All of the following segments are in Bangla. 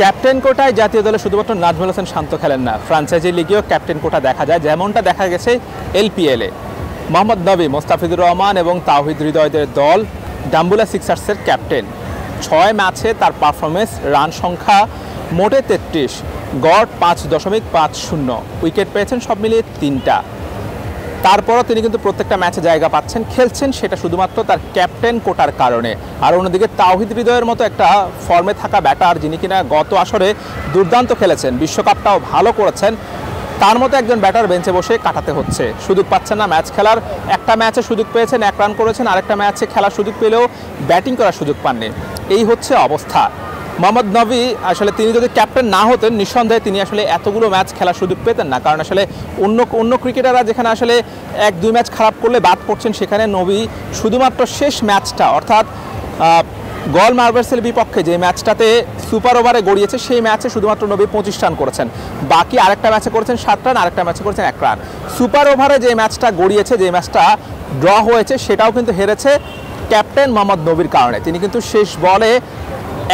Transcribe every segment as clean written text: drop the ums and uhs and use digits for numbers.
ক্যাপ্টেন কোটায় জাতীয় দলে শুধুমাত্র নাজমুল হোসেন শান্ত খেলেন না, ফ্রাঞ্চাইজি লিগেও ক্যাপ্টেন কোটা দেখা যায়, যেমনটা দেখা গেছে এলপিএলে। মোহাম্মদ নবী, মোস্তাফিজুর রহমান এবং তাওহিদ হৃদয়দের দল ডাম্বুলা সিক্সার্সের ক্যাপ্টেন। 6 ম্যাচে তার পারফরমেন্স, রান সংখ্যা মোটে 33, গড় 5.50, উইকেট পেয়েছেন সব মিলিয়ে 3টা। তারপরও তিনি কিন্তু প্রত্যেকটা ম্যাচে জায়গা পাচ্ছেন, খেলছেন, সেটা শুধুমাত্র তার ক্যাপ্টেন কোটার কারণে। আর অন্যদিকে তাওহিদ হৃদয়ের মতো একটা ফর্মে থাকা ব্যাটার, যিনি কিনা গত আসরে দুর্দান্ত খেলেছেন, বিশ্বকাপটাও ভালো করেছেন, তার মতো একজন ব্যাটার বেঞ্চে বসে কাটাতে হচ্ছে, সুযোগ পাচ্ছেন না ম্যাচ খেলার। একটা ম্যাচে সুযোগ পেয়েছেন, 1 রান করেছেন, আরেকটা ম্যাচে খেলার সুযোগ পেলেও ব্যাটিং করার সুযোগ পাননি। এই হচ্ছে অবস্থা। মোহাম্মদ নবী আসলে তিনি যদি ক্যাপ্টেন না হতেন, নিঃসন্দেহে তিনি আসলে এতগুলো ম্যাচ খেলার সুযোগ পেতেন না, কারণ আসলে অন্য ক্রিকেটাররা যেখানে আসলে 1-2 ম্যাচ খারাপ করলে বাদ পড়ছেন, সেখানে নবী শুধুমাত্র শেষ ম্যাচটা, অর্থাৎ গল মার্বেলসের বিপক্ষে যে ম্যাচটাতে সুপার ওভারে গড়িয়েছে, সেই ম্যাচে শুধুমাত্র নবী 25 রান করেছেন, বাকি আরেকটা ম্যাচে করেছেন 7 রান, আরেকটা ম্যাচে করেছেন 1 রান। সুপার ওভারে যে ম্যাচটা গড়িয়েছে, যে ম্যাচটা ড্র হয়েছে, সেটাও কিন্তু হেরেছে ক্যাপ্টেন মোহাম্মদ নবীর কারণে। তিনি কিন্তু শেষ বলে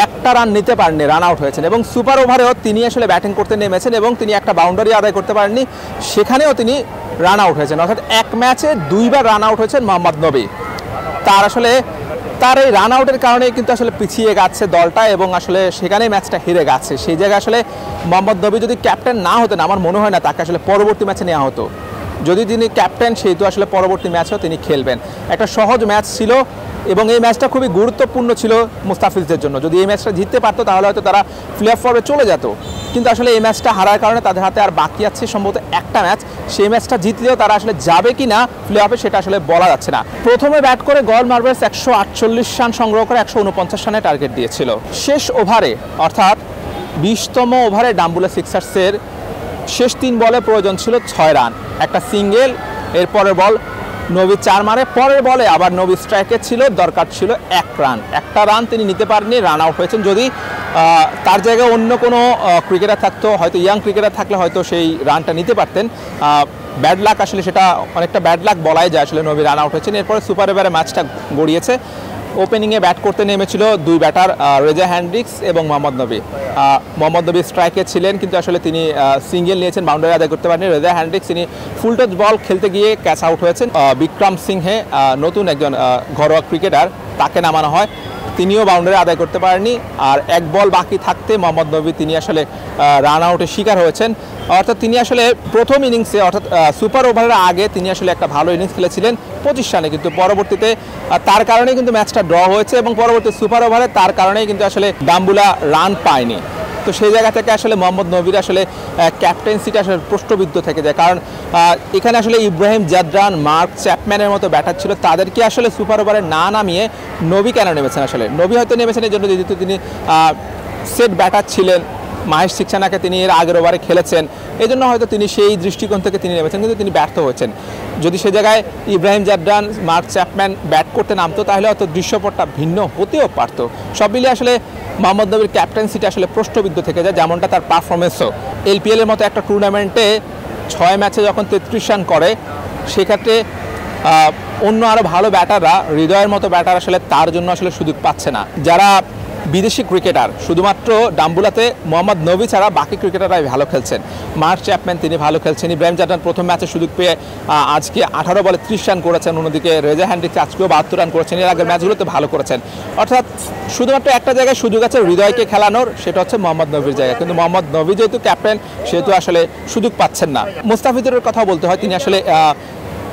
1টা রান নিতে পারেননি, রান আউট হয়েছেন, এবং সুপার ওভারেও তিনি আসলে ব্যাটিং করতে নেমেছেন এবং তিনি একটা বাউন্ডারি আদায় করতে পারেননি, সেখানেও তিনি রান আউট হয়েছেন। অর্থাৎ 1 ম্যাচে 2বার রান আউট হয়েছেন মোহাম্মদ নবী। তার এই রান আউটের কারণে কিন্তু আসলে পিছিয়ে গেছে দলটা, এবং আসলে সেখানেই ম্যাচটা হেরে গেছে। সেই জায়গায় আসলে মোহাম্মদ নবী যদি ক্যাপ্টেন না হতেন, আমার মনে হয় না তাকে আসলে পরবর্তী ম্যাচে নেওয়া হতো। যদি তিনি ক্যাপ্টেন, সেহেতু আসলে পরবর্তী ম্যাচেও তিনি খেলবেন। একটা সহজ ম্যাচ ছিল এবং এই ম্যাচটা খুবই গুরুত্বপূর্ণ ছিল মুস্তাফিজদের জন্য। যদি এই ম্যাচটা জিততে পারতো, তাহলে হয়তো তারা প্লে অফ পর্বে চলে যেত, কিন্তু আসলে এই ম্যাচটা হারার কারণে তাদের হাতে আর বাকি আছে সম্ভবত একটা ম্যাচ। সেই ম্যাচটা জিতলেও তারা আসলে যাবে কি না প্লে অফে, সেটা আসলে বলা যাচ্ছে না। প্রথমে ব্যাট করে গল মার্বেলস 148 রান সংগ্রহ করে 149 রানে টার্গেট দিয়েছিল। শেষ ওভারে, অর্থাৎ 20তম ওভারে ডাম্বুলা সিক্সার্সের শেষ 3 বলে প্রয়োজন ছিল 6 রান, একটা সিঙ্গেল, এর পরের বল নবী 4 মারে, পরের বলে আবার নবী স্ট্রাইকে ছিল, দরকার ছিল 1 রান। একটা রান তিনি নিতে পারেননি, রান আউট হয়েছেন। যদি তার জায়গায় অন্য কোনো ক্রিকেটার থাকতো, হয়তো ইয়াং ক্রিকেটার থাকলে হয়তো সেই রানটা নিতে পারতেন। ব্যাড লাক, আসলে সেটা অনেকটা ব্যাড লাক বলাই যায়, আসলে নবী রান আউট হয়েছেন। এরপরে সুপার ওভারে ম্যাচটা গড়িয়েছে। ওপেনিংয়ে ব্যাট করতে নেমেছিল 2 ব্যাটার, রেজা হ্যান্ড্রিক্স এবং মোহাম্মদ নবী। মোহাম্মদ নবী স্ট্রাইকে ছিলেন, কিন্তু আসলে তিনি সিঙ্গেল নিয়েছেন, বাউন্ডারি আদায় করতে পারেননি। রেজা হ্যান্ড্রিক্স তিনি ফুল টচ বল খেলতে গিয়ে ক্যাচ আউট হয়েছেন। বিক্রম সিংহে, নতুন একজন ঘরোয়া ক্রিকেটার, তাকে নামানো হয়, তিনিও বাউন্ডারি আদায় করতে পারেননি। আর 1 বল বাকি থাকতে মোহাম্মদ নবী তিনি আসলে রান আউটের শিকার হয়েছেন। অর্থাৎ তিনি আসলে প্রথম ইনিংসে, অর্থাৎ সুপার ওভারের আগে তিনি আসলে একটা ভালো ইনিংস খেলেছিলেন 25 রানে, কিন্তু পরবর্তীতে তার কারণেই কিন্তু ম্যাচটা ড্র হয়েছে, এবং পরবর্তী সুপার ওভারে তার কারণেই কিন্তু আসলে ডাম্বুলা রান পায়নি। তো সেই জায়গা থেকে আসলে মোহাম্মদ নবীর আসলে ক্যাপ্টেন্সিটা আসলে প্রশ্নবিদ্ধ থেকে যায়, কারণ এখানে আসলে ইব্রাহিম জাদরান, মার্ক চ্যাপম্যানের মতো ব্যাটার ছিল, তাদেরকে আসলে সুপার ওভারে না নামিয়ে নবী কেন নেমেছেন? আসলে নবী হয়তো নেমেছেন এই জন্য, যেহেতু তিনি সেট ব্যাটার ছিলেন, মাহেশ সিকসানাকে তিনি এর আগের ওভারে খেলেছেন, এই জন্য হয়তো তিনি সেই দৃষ্টিকোণ থেকে তিনি নেমেছেন, কিন্তু তিনি ব্যর্থ হয়েছেন। যদি সে জায়গায় Ibrahim Zadran, mark Chapman bat করতে নামতো, তাহলে হয়তো দৃশ্যপটটা ভিন্ন হতেও পারতো। সব মিলিয়ে আসলে মোহাম্মদ নবীর ক্যাপ্টেন্সিটা আসলে প্রশ্নবিদ্ধ থেকে যায়, যেমনটা তার পারফরমেন্সও। এলপিএলের মতো একটা টুর্নামেন্টে 6 ম্যাচে যখন 33 রান করে, সেক্ষেত্রে অন্য আরও ভালো ব্যাটাররা, হৃদয়ের মতো ব্যাটার আসলে তার জন্য আসলে সুযোগ পাচ্ছে না। যারা বিদেশি ক্রিকেটার, শুধুমাত্র ডাম্বুলাতে মোহাম্মদ নবী ছাড়া বাকি ক্রিকেটাররাই ভালো খেলছেন। মার্ক চ্যাপম্যান তিনি ভালো খেলছেন, ইব্রাহিম জাদরান প্রথম ম্যাচে সুযোগ পেয়ে আজকে 18 বলে 30 রান করেছেন, অন্যদিকে রেজা হ্যান্ড্রিক্স আজকেও 72 রান করেছেন, এর আগের ম্যাচগুলোতে ভালো করেছেন। অর্থাৎ শুধুমাত্র একটা জায়গায় সুযোগ আছে হৃদয়কে খেলানোর, সেটা হচ্ছে মোহাম্মদ নবীর জায়গা, কিন্তু মোহাম্মদ নবী যেহেতু ক্যাপ্টেন, সেহেতু আসলে সুযোগ পাচ্ছেন না। মুস্তাফিজুরের কথাও বলতে হয়, তিনি আসলে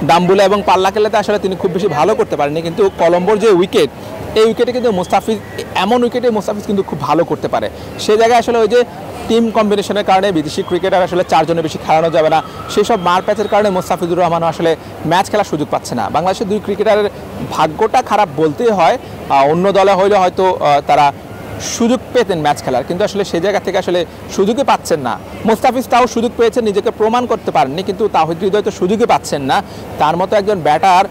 ডাম্বুলা এবং পাল্লা খেলাতে আসলে তিনি খুব বেশি ভালো করতে পারেননি, কিন্তু কলম্বোর যে উইকেট, এই উইকেটে কিন্তু মুস্তাফিজ, এমন উইকেটে মুস্তাফিজ কিন্তু খুব ভালো করতে পারে। সেই জায়গায় আসলে ওই যে টিম কম্বিনেশনের কারণে বিদেশি ক্রিকেটার আসলে 4 জনের বেশি খেলানো যাবে না, সেই সব মার প্যাচের কারণে মুস্তাফিজুর রহমানও আসলে ম্যাচ খেলার সুযোগ পাচ্ছে না। বাংলাদেশের 2 ক্রিকেটারের ভাগ্যটা খারাপ বলতেই হয়। অন্য দলে হইলে হয়তো তারা সুযোগ পেতেন ম্যাচ খেলার, কিন্তু আসলে সেই জায়গা থেকে আসলে সুযোগই পাচ্ছেন না। মুস্তাফিজ তাও সুযোগ পেয়েছেন, নিজেকে প্রমাণ করতে পারেননি, কিন্তু তাওহিদ হৃদয় তো সুযোগই পাচ্ছেন না। তার মতো একজন ব্যাটার,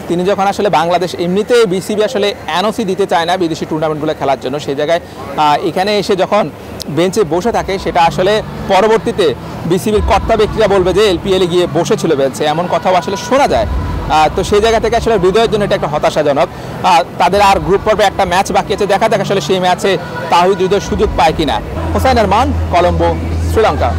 তিনি যখন আসলে বাংলাদেশ এমনিতেই বিসিবি আসলে এনওসি দিতে চায় না বিদেশি টুর্নামেন্টগুলো খেলার জন্য, সেই জায়গায় এখানে এসে যখন বেঞ্চে বসে থাকে, সেটা আসলে পরবর্তীতে বিসিবির কর্তা ব্যক্তিরা বলবে যে এলপিএলে গিয়ে বসেছিল বেঞ্চে, এমন কথাও আসলে শোনা যায়। তো সেই জায়গা থেকে আসলে হৃদয়ের জন্য এটা একটা হতাশাজনক। তাদের আর গ্রুপ পর্বে একটা ম্যাচ বাকি আছে, দেখা যাক আসলে সেই ম্যাচে তাহিদ হৃদয় সুযোগ পায় কিনা। হোসাইন আরমান, কলম্বো, শ্রীলঙ্কা।